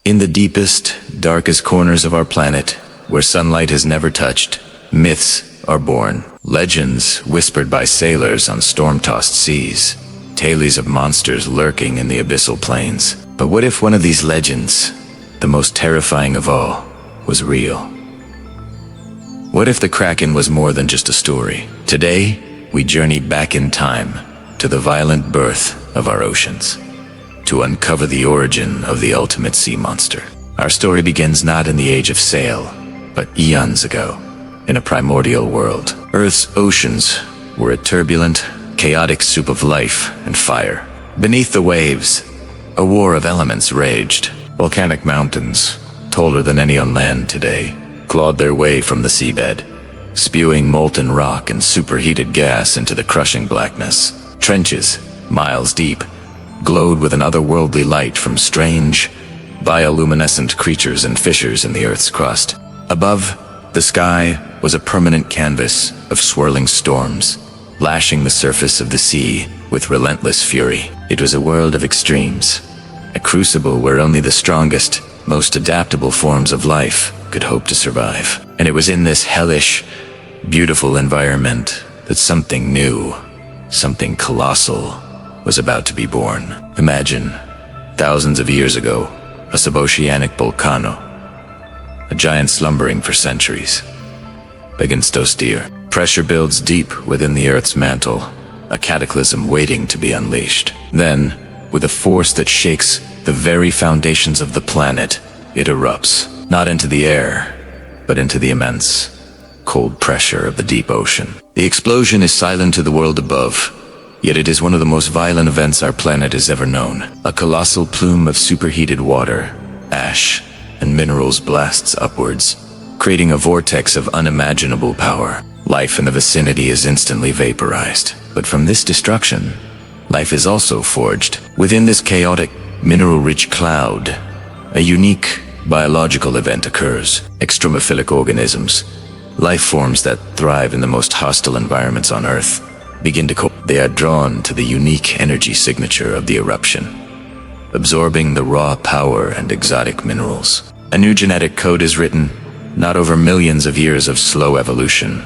In the deepest, darkest corners of our planet, where sunlight has never touched, myths are born. Legends whispered by sailors on storm-tossed seas. Tales of monsters lurking in the abyssal plains. But what if one of these legends, the most terrifying of all, was real? What if the Kraken was more than just a story? Today, we journey back in time to the violent birth of our oceans, to uncover the origin of the ultimate sea monster. Our story begins not in the age of sail, but eons ago, in a primordial world. Earth's oceans were a turbulent, chaotic soup of life and fire. Beneath the waves, a war of elements raged. Volcanic mountains, taller than any on land today, clawed their way from the seabed, spewing molten rock and superheated gas into the crushing blackness. Trenches, miles deep, glowed with an otherworldly light from strange, bioluminescent creatures and fissures in the Earth's crust. Above, the sky was a permanent canvas of swirling storms, lashing the surface of the sea with relentless fury. It was a world of extremes, a crucible where only the strongest, most adaptable forms of life could hope to survive. And it was in this hellish, beautiful environment that something new, something colossal, was about to be born. Imagine, thousands of years ago, a suboceanic volcano, a giant slumbering for centuries, begins austere. Pressure builds deep within the Earth's mantle, a cataclysm waiting to be unleashed. Then, with a force that shakes the very foundations of the planet, it erupts, not into the air, but into the immense, cold pressure of the deep ocean. The explosion is silent to the world above, yet it is one of the most violent events our planet has ever known. A colossal plume of superheated water, ash, and minerals blasts upwards, creating a vortex of unimaginable power. Life in the vicinity is instantly vaporized. But from this destruction, life is also forged. Within this chaotic, mineral-rich cloud, a unique biological event occurs. Extremophilic organisms, life forms that thrive in the most hostile environments on Earth, begin to cope. They are drawn to the unique energy signature of the eruption, absorbing the raw power and exotic minerals. A new genetic code is written, not over millions of years of slow evolution,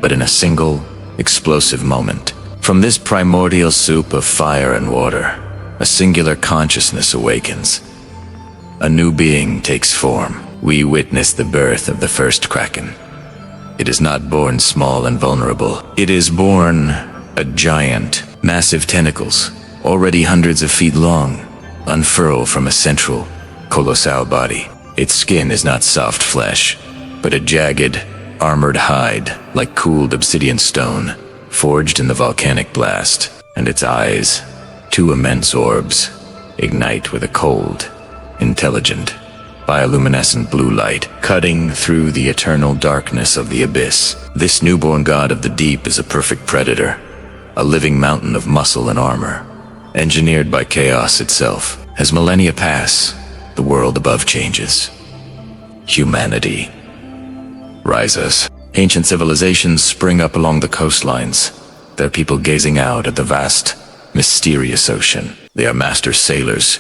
but in a single, explosive moment. From this primordial soup of fire and water, a singular consciousness awakens. A new being takes form. We witness the birth of the first Kraken. It is not born small and vulnerable. It is born a giant. Massive tentacles, already hundreds of feet long, unfurl from a central, colossal body. Its skin is not soft flesh, but a jagged, armored hide like cooled obsidian stone, forged in the volcanic blast. And its eyes, two immense orbs, ignite with a cold, intelligent, bioluminescent blue light, cutting through the eternal darkness of the abyss. This newborn god of the deep is a perfect predator, a living mountain of muscle and armor, engineered by chaos itself. As millennia pass, the world above changes. Humanity rises. Ancient civilizations spring up along the coastlines, their people gazing out at the vast, mysterious ocean. They are master sailors,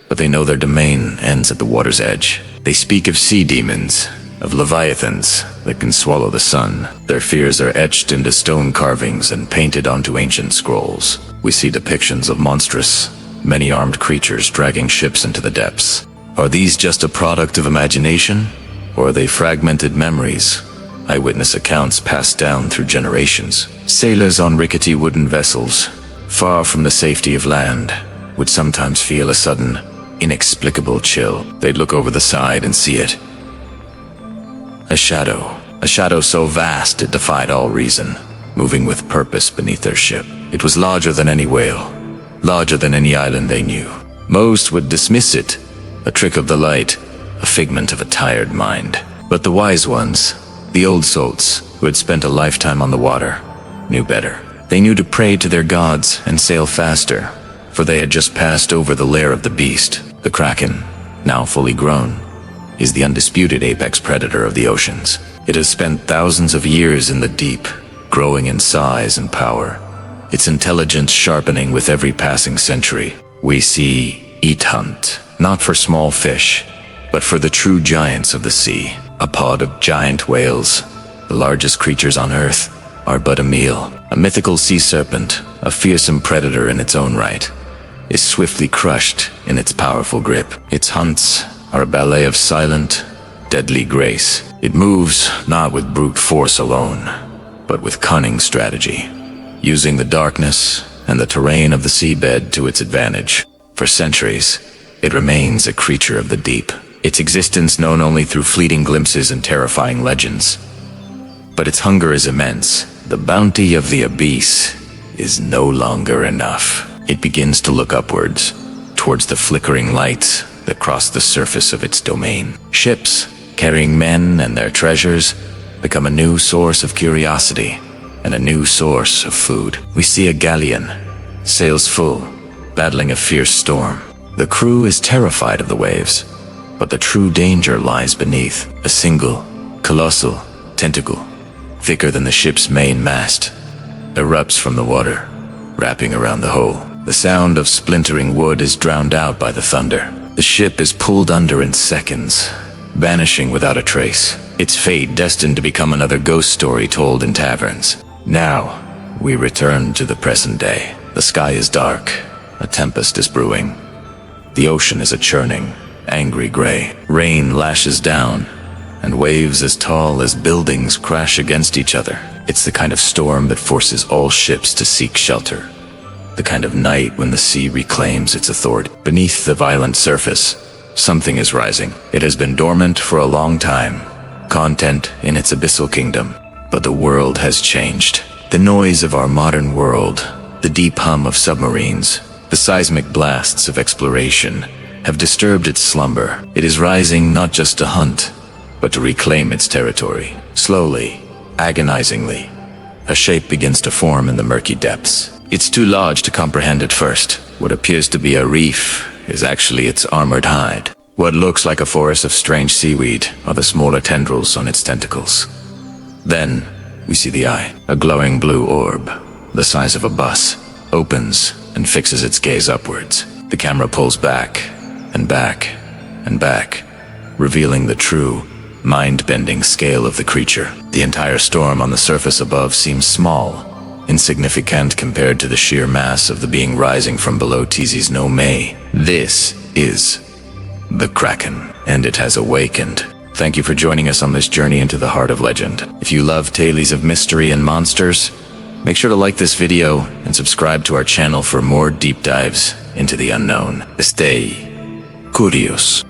but they know their domain ends at the water's edge. They speak of sea demons, of leviathans that can swallow the sun. Their fears are etched into stone carvings and painted onto ancient scrolls. We see depictions of monstrous, many-armed creatures dragging ships into the depths. Are these just a product of imagination, or are they fragmented memories, eyewitness accounts passed down through generations? Sailors on rickety wooden vessels, far from the safety of land, would sometimes feel a sudden, inexplicable chill. They'd look over the side and see it. A shadow so vast it defied all reason, moving with purpose beneath their ship. It was larger than any whale, larger than any island they knew. Most would dismiss it, a trick of the light, a figment of a tired mind. But the wise ones, the old souls who had spent a lifetime on the water, knew better. They knew to pray to their gods and sail faster, for they had just passed over the lair of the beast. The Kraken, now fully grown, is the undisputed apex predator of the oceans. It has spent thousands of years in the deep, growing in size and power, its intelligence sharpening with every passing century. We see eat hunt, not for small fish, But for the true giants of the sea, a pod of giant whales, the largest creatures on Earth, are but a meal. A mythical sea serpent, a fearsome predator in its own right, is swiftly crushed in its powerful grip. Its hunts are a ballet of silent, deadly grace. It moves not with brute force alone, but with cunning strategy, using the darkness and the terrain of the seabed to its advantage. For centuries, it remains a creature of the deep, its existence known only through fleeting glimpses and terrifying legends. But its hunger is immense. The bounty of the abyss is no longer enough. It begins to look upwards, towards the flickering lights that cross the surface of its domain. Ships, carrying men and their treasures, become a new source of curiosity and a new source of food. We see a galleon, sails full, battling a fierce storm. The crew is terrified of the waves, but the true danger lies beneath. A single, colossal tentacle, thicker than the ship's main mast, erupts from the water, wrapping around the hull. The sound of splintering wood is drowned out by the thunder. The ship is pulled under in seconds, vanishing without a trace. Its fate destined to become another ghost story told in taverns. Now, we return to the present day. The sky is dark, a tempest is brewing. The ocean is a churning, angry gray. Rain lashes down, and waves as tall as buildings crash against each other. It's the kind of storm that forces all ships to seek shelter. The kind of night when the sea reclaims its authority. Beneath the violent surface, something is rising. It has been dormant for a long time, content in its abyssal kingdom. But the world has changed. The noise of our modern world, the deep hum of submarines, the seismic blasts of exploration have disturbed its slumber. It is rising not just to hunt, but to reclaim its territory. Slowly, agonizingly, a shape begins to form in the murky depths. It's too large to comprehend at first. What appears to be a reef is actually its armored hide. What looks like a forest of strange seaweed are the smaller tendrils on its tentacles. Then, we see the eye. A glowing blue orb, the size of a bus, opens and fixes its gaze upwards. The camera pulls back, and back, and back, revealing the true, mind-bending scale of the creature. The entire storm on the surface above seems small, insignificant compared to the sheer mass of the being rising from below Tizi's no May. This is the Kraken, and it has awakened. Thank you for joining us on this journey into the heart of legend. If you love tales of mystery and monsters, make sure to like this video and subscribe to our channel for more deep dives into the unknown. Stay curious.